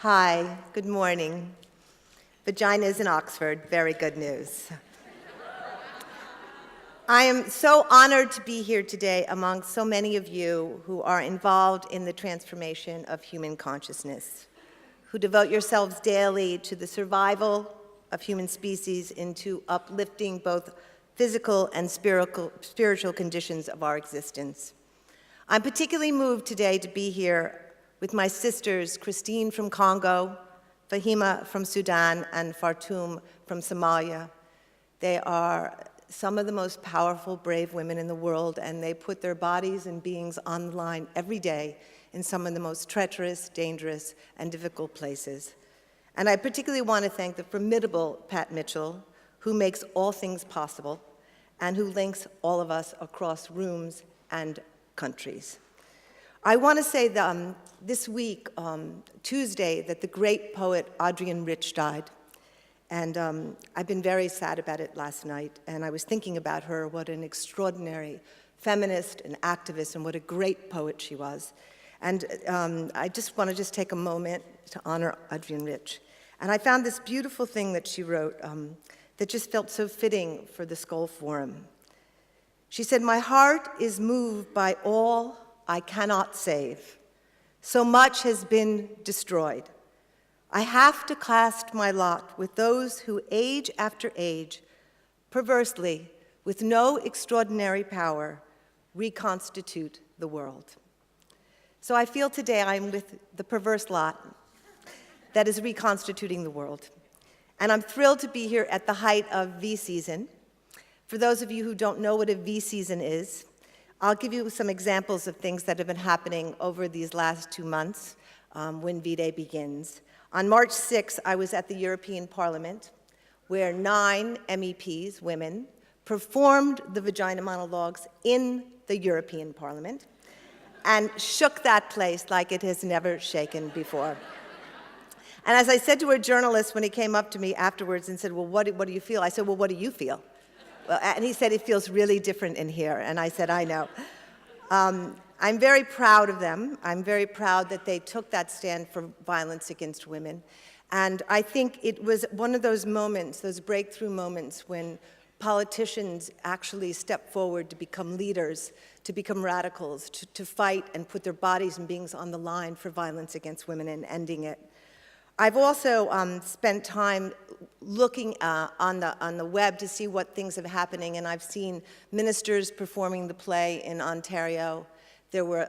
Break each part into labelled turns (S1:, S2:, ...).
S1: Hi, good morning. Vagina is in Oxford, very good news. I am so honored to be here today among so many of you who are involved in the transformation of human consciousness, who devote yourselves daily to the survival of human species into uplifting both physical and spiritual conditions of our existence. I'm particularly moved today to be here with my sisters, Christine from Congo, Fahima from Sudan, and Fartoum from Somalia. They are some of the most powerful, brave women in the world, and they put their bodies and beings on the line every day in some of the most treacherous, dangerous, and difficult places. And I particularly want to thank the formidable Pat Mitchell, who makes all things possible, and who links all of us across rooms and countries. I want to say that this week, Tuesday, that the great poet Adrienne Rich died. And I've been very sad about it last night, and I was thinking about her, what an extraordinary feminist and activist, and what a great poet she was. And I just want to take a moment to honor Adrienne Rich. And I found this beautiful thing that she wrote that just felt so fitting for the Skoll Forum. She said, "My heart is moved by all I cannot save. So much has been destroyed. I have to cast my lot with those who, age after age, perversely, with no extraordinary power, reconstitute the world." So I feel today I'm with the perverse lot that is reconstituting the world. And I'm thrilled to be here at the height of V season. For those of you who don't know what a V season is, I'll give you some examples of things that have been happening over these last 2 months when V-Day begins. On March 6th, I was at the European Parliament, where 9 MEPs, women, performed the Vagina Monologues in the European Parliament and shook that place like it has never shaken before. And as I said to a journalist when he came up to me afterwards and said, "Well, what do you feel?" I said, "Well, what do you feel?" Well, and he said, "It feels really different in here." And I said, "I know." I'm very proud of them. I'm very proud that they took that stand for violence against women. And I think it was one of those moments, those breakthrough moments, when politicians actually step forward to become leaders, to become radicals, to fight and put their bodies and beings on the line for violence against women and ending it. I've also spent time looking on the web to see what things are happening, and I've seen ministers performing the play in Ontario. There were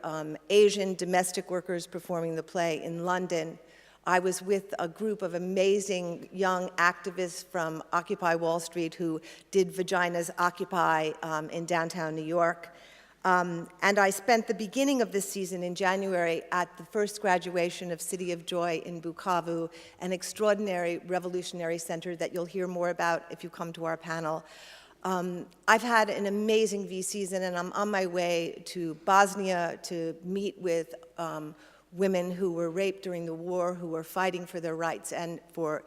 S1: Asian domestic workers performing the play in London. I was with a group of amazing young activists from Occupy Wall Street who did Vaginas Occupy in downtown New York. And I spent the beginning of this season in January at the first graduation of City of Joy in Bukavu, an extraordinary revolutionary center that you'll hear more about if you come to our panel. I've had an amazing V season, and I'm on my way to Bosnia to meet with women who were raped during the war, who were fighting for their rights and for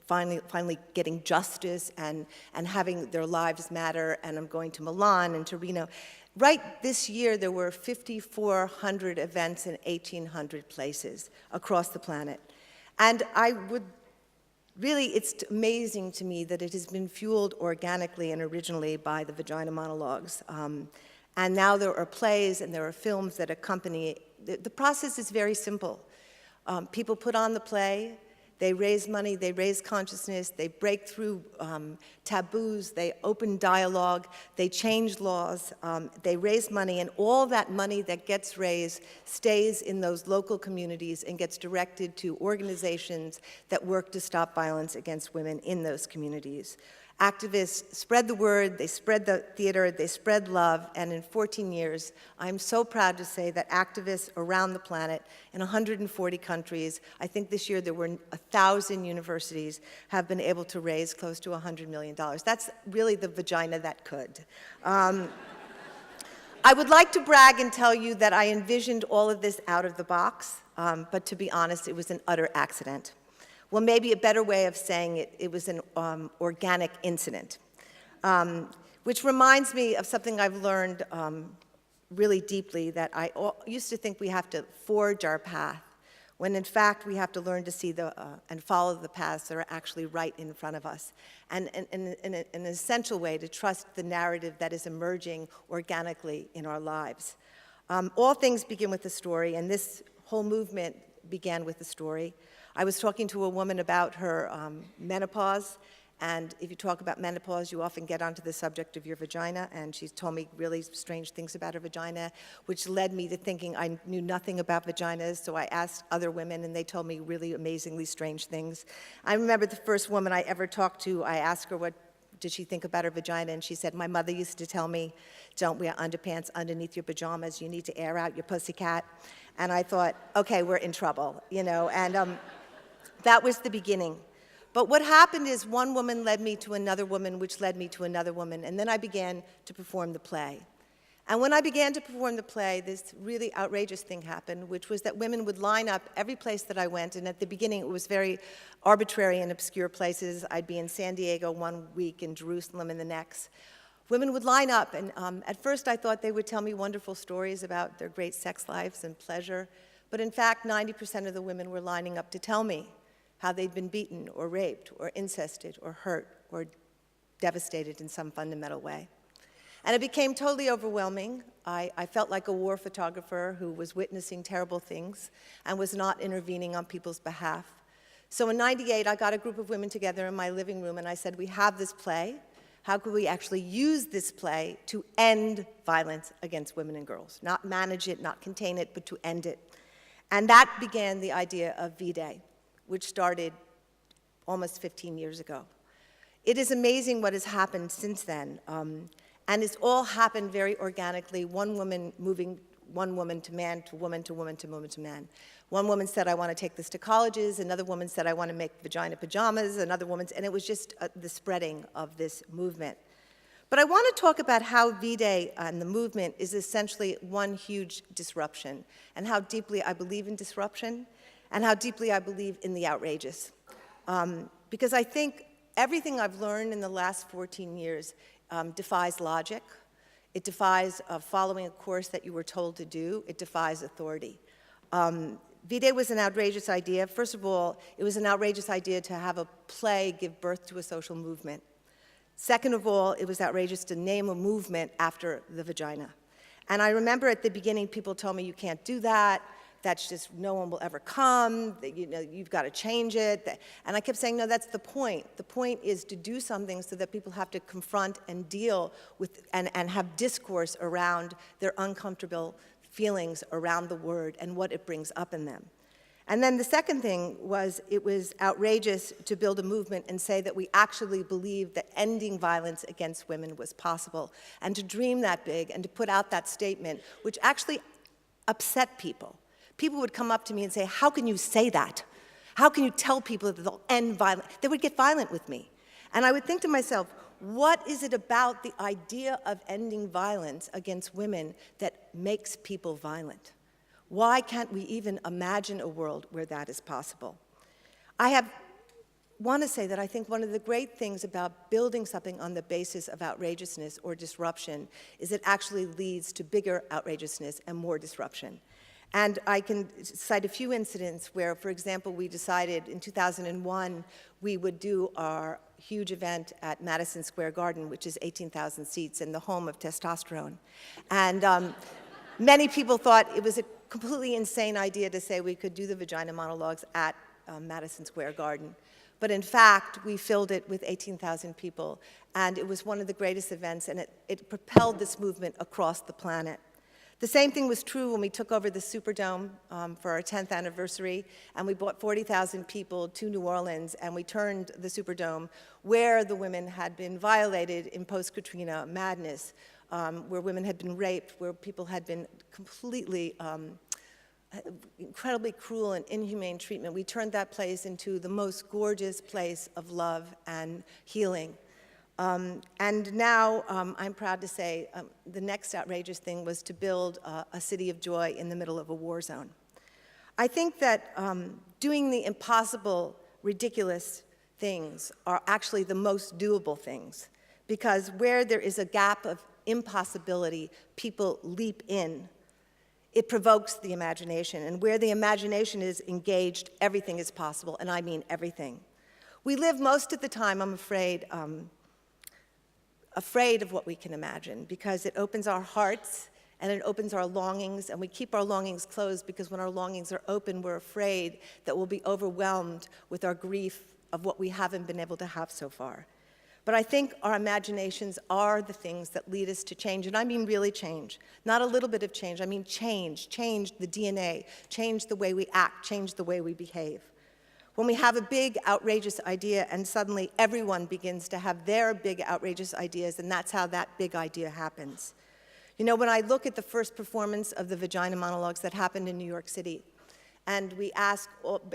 S1: finally getting justice and having their lives matter. And I'm going to Milan and Torino. Right this year, there were 5,400 events in 1,800 places across the planet. And it's amazing to me that it has been fueled organically and originally by the Vagina Monologues. And now there are plays and there are films that accompany it. The process is very simple. People put on the play, they raise money, they raise consciousness, they break through taboos, they open dialogue, they change laws, they raise money, and all that money that gets raised stays in those local communities and gets directed to organizations that work to stop violence against women in those communities. Activists spread the word, they spread the theater, they spread love, and in 14 years, I'm so proud to say that activists around the planet in 140 countries, I think this year there were 1,000 universities, have been able to raise close to $100 million. That's really the vagina that could. I would like to brag and tell you that I envisioned all of this out of the box, but to be honest, it was an utter accident. Well, maybe a better way of saying it, it was an organic incident, which reminds me of something I've learned really deeply, that I used to think we have to forge our path. when in fact we have to learn to see and follow the paths that are actually right in front of us, and in an essential way to trust the narrative that is emerging organically in our lives. All things begin with a story, and this whole movement began with a story. I was talking to a woman about her menopause, and if you talk about menopause, you often get onto the subject of your vagina, and she's told me really strange things about her vagina, which led me to thinking I knew nothing about vaginas, so I asked other women, and they told me really amazingly strange things. I remember the first woman I ever talked to, I asked her what did she think about her vagina, and she said, my mother used to tell me, don't wear underpants underneath your pajamas, you need to air out your pussycat. And I thought, okay, we're in trouble, you know, and that was the beginning. But what happened is one woman led me to another woman, which led me to another woman, and then I began to perform the play. And when I began to perform the play, this really outrageous thing happened, which was that women would line up every place that I went, and at the beginning it was very arbitrary and obscure places. I'd be in San Diego one week, in Jerusalem in the next. Women would line up, and at first I thought they would tell me wonderful stories about their great sex lives and pleasure, but in fact 90% of the women were lining up to tell me how they'd been beaten or raped or incested or hurt or devastated in some fundamental way. And it became totally overwhelming. I felt like a war photographer who was witnessing terrible things and was not intervening on people's behalf. So in '98, I got a group of women together in my living room and I said, we have this play. How could we actually use this play to end violence against women and girls? Not manage it, not contain it, but to end it. And that began the idea of V-Day, which started almost 15 years ago. It is amazing what has happened since then, and it's all happened very organically, one woman moving one woman to man, to woman, to woman, to woman, to man. One woman said, I want to take this to colleges, another woman said, I want to make vagina pajamas, another woman, and it was just the spreading of this movement. But I want to talk about how V-Day and the movement is essentially one huge disruption, and how deeply I believe in disruption, and how deeply I believe in the outrageous. Because I think everything I've learned in the last 14 years defies logic. It defies following a course that you were told to do. It defies authority. V-Day was an outrageous idea. First of all, it was an outrageous idea to have a play give birth to a social movement. Second of all, it was outrageous to name a movement after the vagina. And I remember at the beginning, people told me, you can't do that. That's just, no one will ever come, you know, you've got to change it. And I kept saying, no, that's the point. The point is to do something so that people have to confront and deal with, and have discourse around their uncomfortable feelings around the word and what it brings up in them. And then the second thing was, it was outrageous to build a movement and say that we actually believed that ending violence against women was possible, and to dream that big and to put out that statement, which actually upset people. People would come up to me and say, how can you say that? How can you tell people that they'll end violence? They would get violent with me. And I would think to myself, what is it about the idea of ending violence against women that makes people violent? Why can't we even imagine a world where that is possible? I want to say that I think one of the great things about building something on the basis of outrageousness or disruption is it actually leads to bigger outrageousness and more disruption. And I can cite a few incidents where, for example, we decided in 2001 we would do our huge event at Madison Square Garden, which is 18,000 seats and the home of testosterone. And many people thought it was a completely insane idea to say we could do the Vagina Monologues at Madison Square Garden. But in fact, we filled it with 18,000 people, and it was one of the greatest events, and it propelled this movement across the planet. The same thing was true when we took over the Superdome for our 10th anniversary, and we brought 40,000 people to New Orleans, and we turned the Superdome where the women had been violated in post-Katrina madness, where women had been raped, where people had been completely, incredibly cruel and inhumane treatment. We turned that place into the most gorgeous place of love and healing. And now, I'm proud to say, the next outrageous thing was to build a city of joy in the middle of a war zone. I think that doing the impossible, ridiculous things are actually the most doable things, because where there is a gap of impossibility, people leap in. It provokes the imagination, and where the imagination is engaged, everything is possible, and I mean everything. We live most of the time, I'm afraid, afraid of what we can imagine, because it opens our hearts and it opens our longings, and we keep our longings closed because when our longings are open, we're afraid that we'll be overwhelmed with our grief of what we haven't been able to have so far. But I think our imaginations are the things that lead us to change, and I mean really change. Not a little bit of change, I mean change the DNA, change the way we act, change the way we behave. When we have a big, outrageous idea and suddenly everyone begins to have their big, outrageous ideas, and that's how that big idea happens. You know, when I look at the first performance of the Vagina Monologues that happened in New York City, and we asked,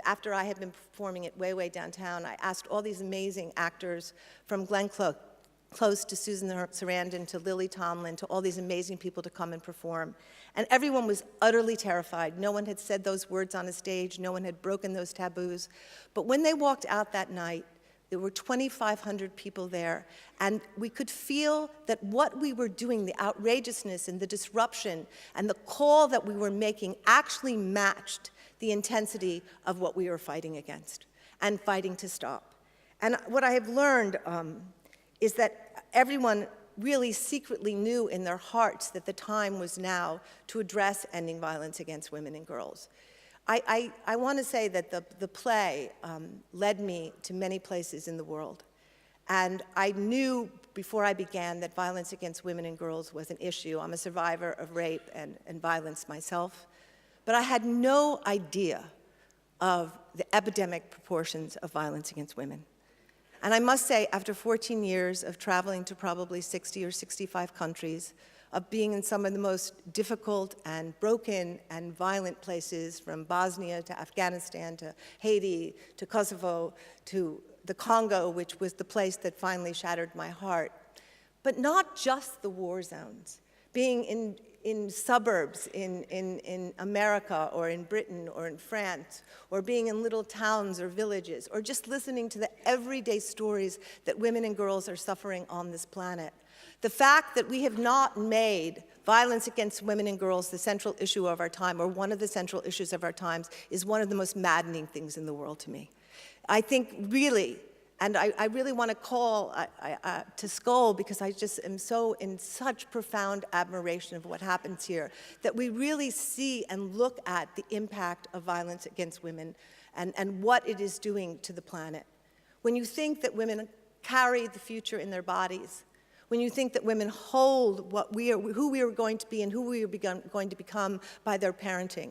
S1: after I had been performing it way downtown, I asked all these amazing actors from Glenn Close to Susan Sarandon to Lily Tomlin to all these amazing people to come and perform. And everyone was utterly terrified. No one had said those words on a stage. No one had broken those taboos. But when they walked out that night, there were 2,500 people there, and we could feel that what we were doing, the outrageousness and the disruption and the call that we were making actually matched the intensity of what we were fighting against and fighting to stop. And what I have learned is that everyone really secretly knew in their hearts that the time was now to address ending violence against women and girls. I want to say that the play led me to many places in the world. And I knew before I began that violence against women and girls was an issue. I'm a survivor of rape and violence myself. But I had no idea of the epidemic proportions of violence against women. And I must say, after 14 years of traveling to probably 60 or 65 countries, of being in some of the most difficult and broken and violent places, from Bosnia to Afghanistan to Haiti to Kosovo to the Congo, which was the place that finally shattered my heart. But not just the war zones. Being in suburbs in America or in Britain or in France, or being in little towns or villages, or just listening to the everyday stories that women and girls are suffering on this planet. The fact that we have not made violence against women and girls the central issue of our time, or one of the central issues of our times, is one of the most maddening things in the world to me. I think really, and I really want to call to Skoll, because I just am so in such profound admiration of what happens here, that we really see and look at the impact of violence against women and what it is doing to the planet. When you think that women carry the future in their bodies, when you think that women hold who we are going to be and who we are going to become by their parenting,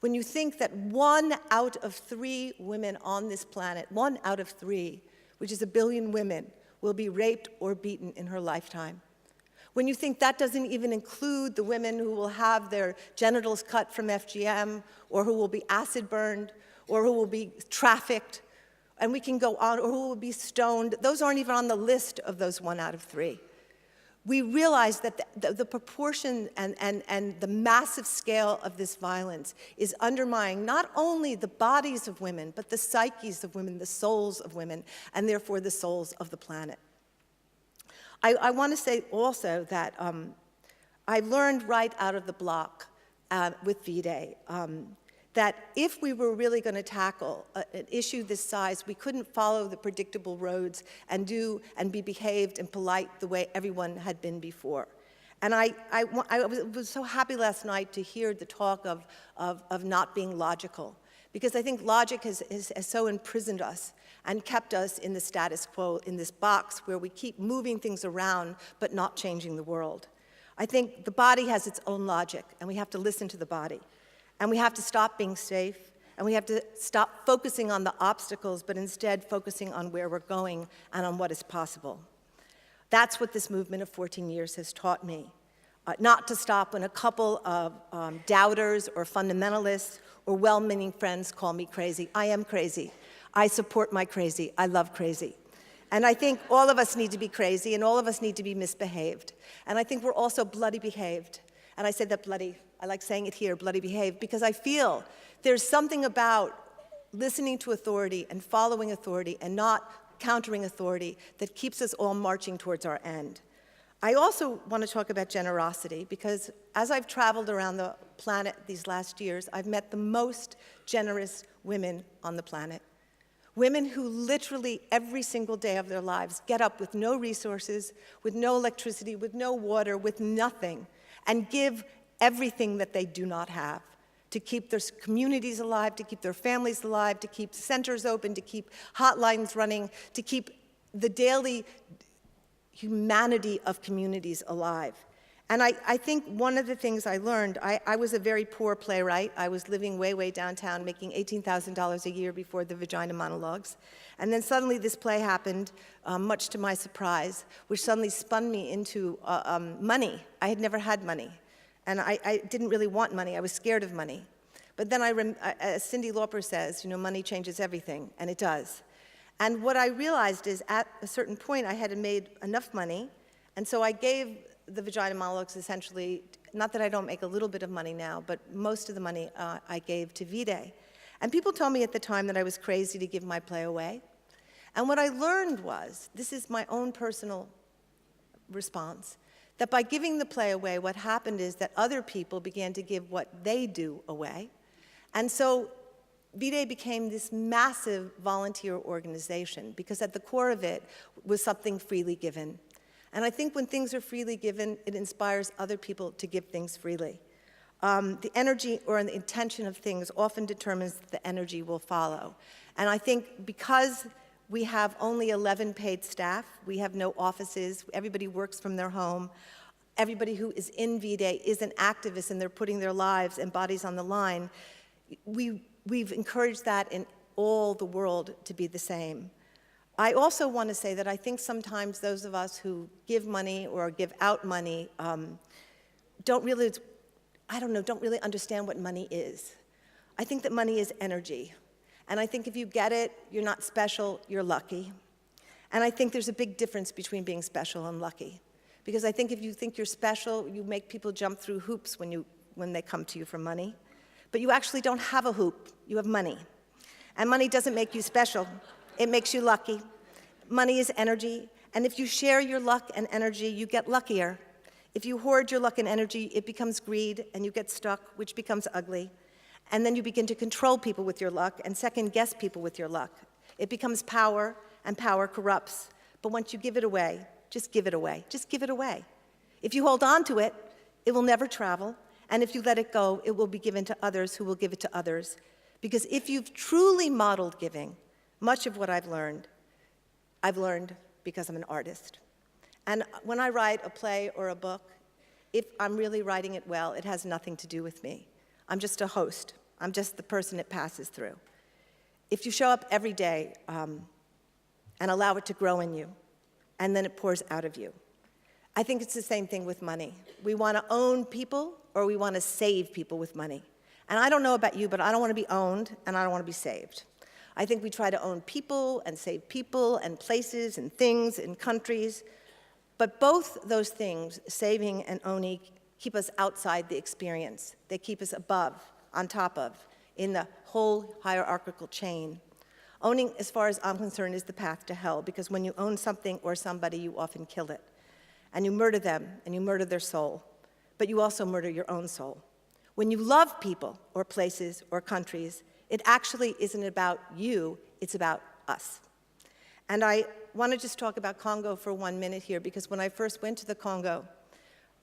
S1: when you think that 1 out of 3 women on this planet, 1 out of 3, which is 1 billion women, will be raped or beaten in her lifetime. When you think that doesn't even include the women who will have their genitals cut from FGM, or who will be acid burned, or who will be trafficked, and we can go on, or who will be stoned. Those aren't even on the list of those 1 out of 3. We realize that the proportion and the massive scale of this violence is undermining not only the bodies of women, but the psyches of women, the souls of women, and therefore the souls of the planet. I want to say also that I learned right out of the block with V-Day that if we were really going to tackle an issue this size, we couldn't follow the predictable roads and be behaved and polite the way everyone had been before. And I was so happy last night to hear the talk of not being logical, because I think logic has so imprisoned us and kept us in the status quo, in this box where we keep moving things around but not changing the world. I think the body has its own logic, and we have to listen to the body. And we have to stop being safe, and we have to stop focusing on the obstacles, but instead focusing on where we're going and on what is possible. That's what this movement of 14 years has taught me. Not to stop when a couple of doubters or fundamentalists or well-meaning friends call me crazy. I am crazy. I support my crazy. I love crazy. And I think all of us need to be crazy, and all of us need to be misbehaved. And I think we're also bloody behaved. And I say that bloody, I like saying it here, bloody behaved, because I feel there's something about listening to authority and following authority and not countering authority that keeps us all marching towards our end. I also want to talk about generosity, because as I've traveled around the planet these last years, I've met the most generous women on the planet. Women who literally every single day of their lives get up with no resources, with no electricity, with no water, with nothing, and give everything that they do not have to keep their communities alive, to keep their families alive, to keep centers open, to keep hotlines running, to keep the daily humanity of communities alive. And I think one of the things I learned, I was a very poor playwright. I was living way, way downtown, making $18,000 a year before the Vagina Monologues. And then suddenly this play happened, much to my surprise, which suddenly spun me into money. I had never had money. And I didn't really want money. I was scared of money. But then as Cyndi Lauper says, you know, money changes everything, and it does. And what I realized is at a certain point I had made enough money, and so I gave the Vagina Monologues essentially, not that I don't make a little bit of money now, but most of the money I gave to V-Day. And people told me at the time that I was crazy to give my play away. And what I learned was, this is my own personal response, that by giving the play away, what happened is that other people began to give what they do away. And so V-Day became this massive volunteer organization, because at the core of it was something freely given. And I think when things are freely given, it inspires other people to give things freely. The energy or the intention of things often determines that the energy will follow. And I think because we have only 11 paid staff, we have no offices, everybody works from their home, everybody who is in V-Day is an activist and they're putting their lives and bodies on the line, we've encouraged that in all the world to be the same. I also want to say that I think sometimes those of us who give money or give out money don't really understand what money is. I think that money is energy. And I think if you get it, you're not special, you're lucky. And I think there's a big difference between being special and lucky. Because I think if you think you're special, you make people jump through hoops when they come to you for money. But you actually don't have a hoop, you have money. And money doesn't make you special, it makes you lucky. Money is energy, and if you share your luck and energy, you get luckier. If you hoard your luck and energy, it becomes greed, and you get stuck, which becomes ugly. And then you begin to control people with your luck and second-guess people with your luck. It becomes power, and power corrupts. But once you give it away, just give it away. Just give it away. If you hold on to it, it will never travel. And if you let it go, it will be given to others who will give it to others. Because if you've truly modeled giving, much of what I've learned because I'm an artist. And when I write a play or a book, if I'm really writing it well, it has nothing to do with me. I'm just a host. I'm just the person it passes through. If you show up every day and allow it to grow in you, and then it pours out of you. I think it's the same thing with money. We want to own people, or we want to save people with money. And I don't know about you, but I don't want to be owned, and I don't want to be saved. I think we try to own people and save people and places and things and countries. But both those things, saving and owning, keep us outside the experience. They keep us above, on top of, in the whole hierarchical chain. Owning, as far as I'm concerned, is the path to hell, because when you own something or somebody, you often kill it. And you murder them, and you murder their soul. But you also murder your own soul. When you love people or places or countries, it actually isn't about you, it's about us. And I want to just talk about Congo for 1 minute here, because when I first went to the Congo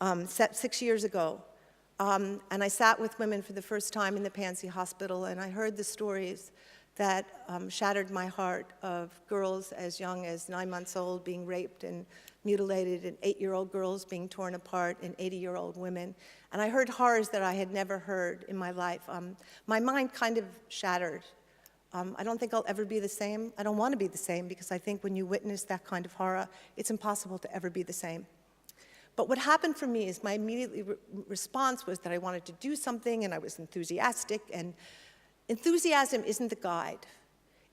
S1: 6 years ago, and I sat with women for the first time in the Pansy Hospital, and I heard the stories that shattered my heart of girls as young as 9 months old being raped and mutilated, and 8-year-old girls being torn apart, and 80-year-old women. And I heard horrors that I had never heard in my life. My mind kind of shattered. I don't think I'll ever be the same. I don't want to be the same, because I think when you witness that kind of horror, it's impossible to ever be the same. But what happened for me is my immediate response was that I wanted to do something, and I was enthusiastic, and enthusiasm isn't the guide.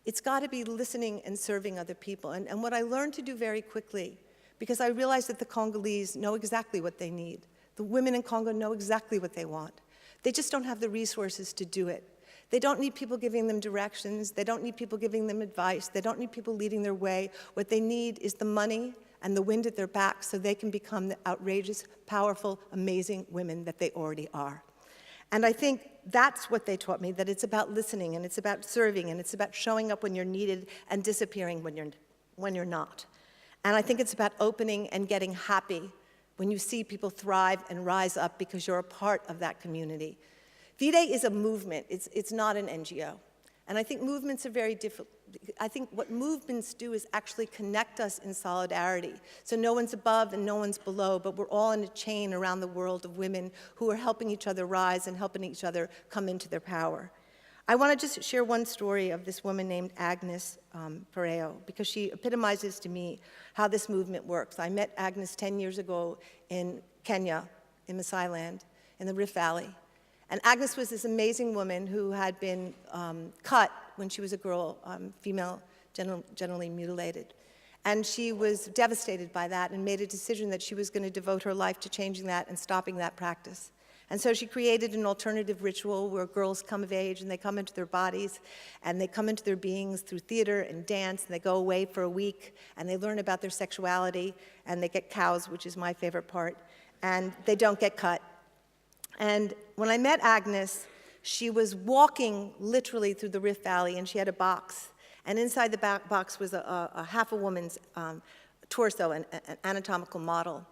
S1: It's got to be listening and serving other people. And what I learned to do very quickly, because I realized that the Congolese know exactly what they need. The women in Congo know exactly what they want. They just don't have the resources to do it. They don't need people giving them directions. They don't need people giving them advice. They don't need people leading their way. What they need is the money and the wind at their back so they can become the outrageous, powerful, amazing women that they already are. And I think that's what they taught me, that it's about listening, and it's about serving, and it's about showing up when you're needed and disappearing when you're not. And I think it's about opening and getting happy when you see people thrive and rise up because you're a part of that community. V-Day is a movement. It's not an NGO. And I think movements are very different. I think what movements do is actually connect us in solidarity. So no one's above and no one's below, but we're all in a chain around the world of women who are helping each other rise and helping each other come into their power. I want to just share one story of this woman named Agnes Pareo, because she epitomizes to me how this movement works. I met Agnes 10 years ago in Kenya, in Masai land, in the Rift Valley. And Agnes was this amazing woman who had been cut when she was a girl, female, generally mutilated. And she was devastated by that and made a decision that she was going to devote her life to changing that and stopping that practice. And so she created an alternative ritual where girls come of age and they come into their bodies and they come into their beings through theater and dance, and they go away for a week and they learn about their sexuality and they get cows, which is my favorite part, and they don't get cut. And when I met Agnes, she was walking literally through the Rift Valley, and she had a box. And inside the box was a half a woman's torso, an anatomical model.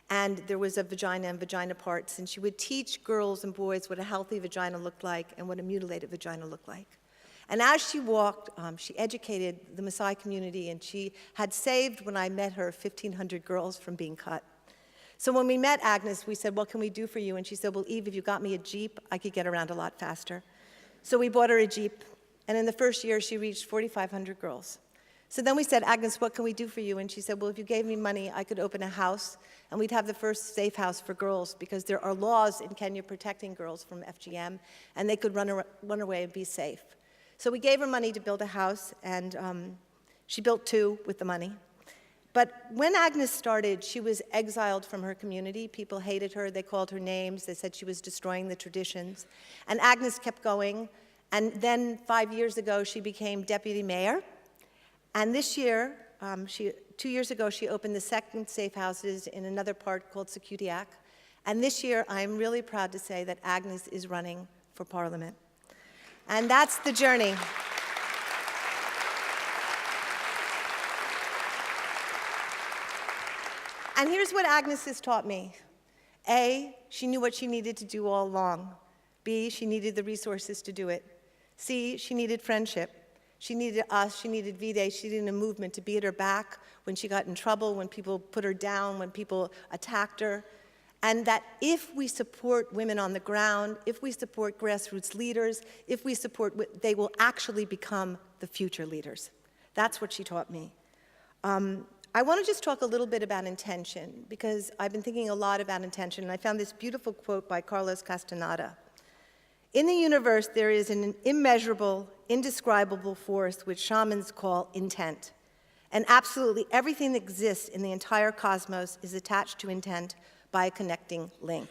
S1: And there was a vagina and vagina parts. And she would teach girls and boys what a healthy vagina looked like and what a mutilated vagina looked like. And as she walked, she educated the Maasai community, and she had saved, when I met her, 1,500 girls from being cut. So when we met Agnes, we said, what can we do for you? And she said, well, Eve, if you got me a Jeep, I could get around a lot faster. So we bought her a Jeep, and in the first year, she reached 4,500 girls. So then we said, Agnes, what can we do for you? And she said, well, if you gave me money, I could open a house, and we'd have the first safe house for girls, because there are laws in Kenya protecting girls from FGM, and they could run away and be safe. So we gave her money to build a house, and she built 2 with the money. But when Agnes started, she was exiled from her community. People hated her. They called her names. They said she was destroying the traditions. And Agnes kept going. And then 5 years ago, she became deputy mayor. And this year, 2 years ago, she opened the second safe houses in another part called Sekutiak. And this year, I'm really proud to say that Agnes is running for parliament. And that's the journey. And here's what Agnes has taught me. A, she knew what she needed to do all along. B, she needed the resources to do it. C, she needed friendship. She needed us, she needed V-Day, she needed a movement to be at her back when she got in trouble, when people put her down, when people attacked her. And that if we support women on the ground, if we support grassroots leaders, if we support, they will actually become the future leaders. That's what she taught me. I want to just talk a little bit about intention, because I've been thinking a lot about intention, and I found this beautiful quote by Carlos Castaneda. In the universe, there is an immeasurable, indescribable force which shamans call intent. And absolutely everything that exists in the entire cosmos is attached to intent by a connecting link.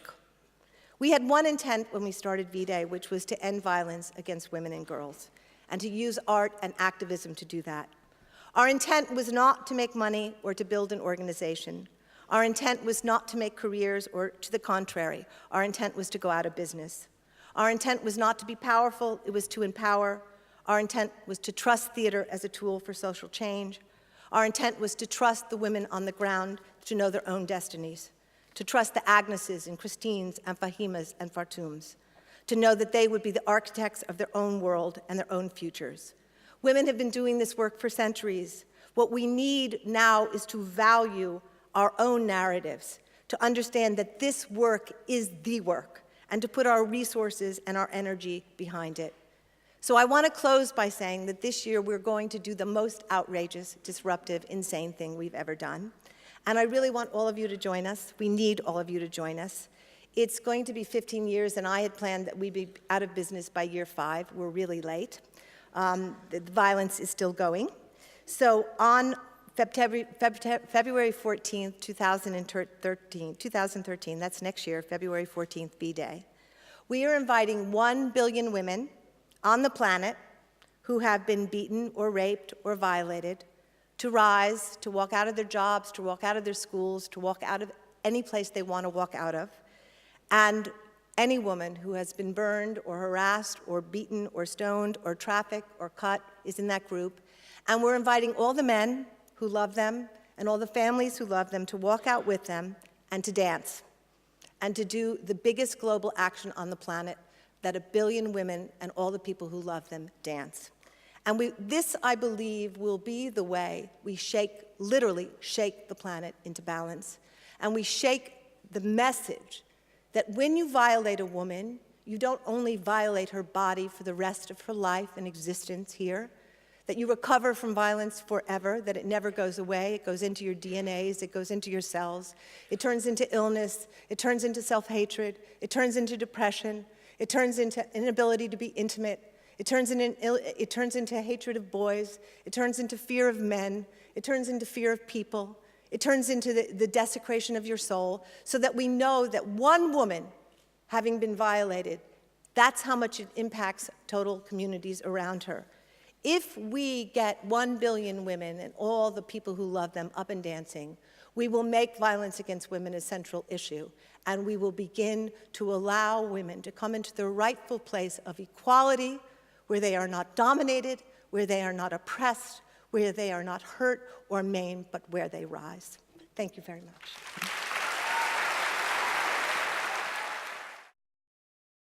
S1: We had one intent when we started V-Day, which was to end violence against women and girls, and to use art and activism to do that. Our intent was not to make money or to build an organization. Our intent was not to make careers, or to the contrary. Our intent was to go out of business. Our intent was not to be powerful, it was to empower. Our intent was to trust theater as a tool for social change. Our intent was to trust the women on the ground to know their own destinies, to trust the Agneses and Christines and Fahimas and Fartums, to know that they would be the architects of their own world and their own futures. Women have been doing this work for centuries. What we need now is to value our own narratives, to understand that this work is the work, and to put our resources and our energy behind it. So I want to close by saying that this year we're going to do the most outrageous, disruptive, insane thing we've ever done. And I really want all of you to join us. We need all of you to join us. It's going to be 15 years, and I had planned that we'd be out of business by year 5. We're really late. The violence is still going. So on February 14th, 2013, that's next year, February 14th, V-Day, we are inviting 1 billion women on the planet who have been beaten or raped or violated to rise, to walk out of their jobs, to walk out of their schools, to walk out of any place they want to walk out of. And any woman who has been burned or harassed or beaten or stoned or trafficked or cut is in that group. And we're inviting all the men who love them and all the families who love them to walk out with them and to dance and to do the biggest global action on the planet, that 1 billion women and all the people who love them dance. And this, I believe, will be the way we literally shake the planet into balance. And we shake the message that when you violate a woman, you don't only violate her body for the rest of her life and existence here, that you recover from violence forever, that it never goes away, it goes into your DNAs, it goes into your cells, it turns into illness, it turns into self-hatred, it turns into depression, it turns into inability to be intimate, it turns into hatred of boys, it turns into fear of men, it turns into fear of people, it turns into the desecration of your soul, so that we know that one woman having been violated, that's how much it impacts total communities around her. If we get 1 billion women and all the people who love them up and dancing, we will make violence against women a central issue, and we will begin to allow women to come into their rightful place of equality, where they are not dominated, where they are not oppressed, where they are not hurt or maimed, but where they rise. Thank you very much.